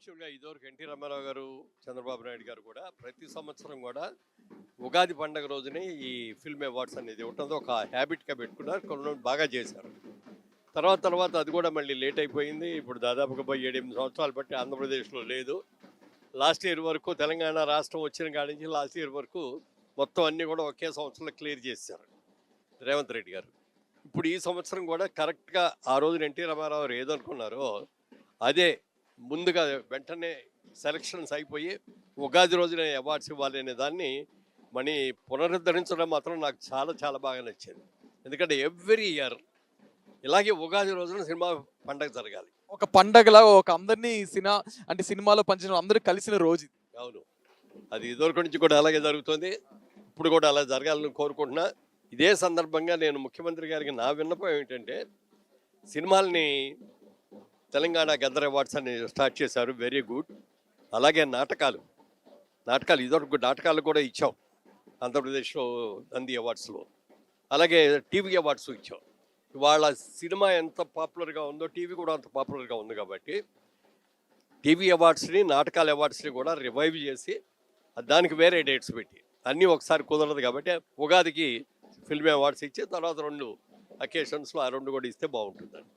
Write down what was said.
యాక్చువల్గా ఇదివరకు ఎన్టీ రామారావు గారు, చంద్రబాబు నాయుడు గారు కూడా ప్రతి సంవత్సరం కూడా ఉగాది పండగ రోజునే ఈ ఫిల్మ్ అవార్డ్స్ అనేది ఇవ్వటంతో ఒక హ్యాబిట్గా పెట్టుకున్నారు. కొన్ని బాగా చేశారు. తర్వాత అది కూడా మళ్ళీ లేట్ అయిపోయింది. ఇప్పుడు దాదాపుగా 7-8 సంవత్సరాలు బట్టి ఆంధ్రప్రదేశ్లో లేదు. లాస్ట్ ఇయర్ వరకు తెలంగాణ రాష్ట్రం వచ్చిన కాడి నుంచి లాస్ట్ ఇయర్ వరకు మొత్తం అన్నీ కూడా ఒకే సంవత్సరంలో క్లియర్ చేశారు రేవంత్ రెడ్డి గారు. ఇప్పుడు ఈ సంవత్సరం కూడా కరెక్ట్గా ఆ రోజున ఎన్టీ రామారావు గారు ఏదనుకున్నారో అదే ముందుగా వెంటనే సెలక్షన్స్ అయిపోయి ఉగాది రోజున అవార్డ్స్ ఇవ్వాలి అనే దాన్ని మనీ పునరుద్ధరించడం మాత్రం నాకు చాలా చాలా బాగా నచ్చింది. ఎందుకంటే ఎవ్రీ ఇయర్ ఇలాగే ఉగాది రోజున సినిమా పండగ జరగాలి. ఒక పండగలా ఒక అందరినీ సినిమాలో పంచిన అందరూ కలిసిన రోజు ఇది. అవును, అది ఇదివరకు నుంచి కూడా అలాగే జరుగుతుంది. ఇప్పుడు కూడా అలా జరగాలని కోరుకుంటున్నా. ఇదే సందర్భంగా నేను ముఖ్యమంత్రి గారికి నా విన్నపం ఏమిటంటే, సినిమాల్ని తెలంగాణ గద్దర్ అవార్డ్స్ అని స్టార్ట్ చేశారు, వెరీ గుడ్. అలాగే నాటకాలు ఇదివరకు నాటకాలు కూడా ఇచ్చాం ఆంధ్రప్రదేశ్లో నంది అవార్డ్స్లో. అలాగే టీవీ అవార్డ్స్ ఇచ్చాం. ఇవాళ సినిమా ఎంత పాపులర్గా ఉందో టీవీ కూడా అంత పాపులర్గా ఉంది. కాబట్టి టీవీ అవార్డ్స్ని, నాటకాల అవార్డ్స్ని కూడా రివైవ్ చేసి దానికి వేరే డేట్స్ పెట్టి అన్నీ ఒకసారి కుదరదు. కాబట్టి ఉగాదికి ఫిల్మ్ అవార్డ్స్ ఇచ్చి తర్వాత 2 అకేషన్స్లో ఆ 2 కూడా ఇస్తే బాగుంటుందండి.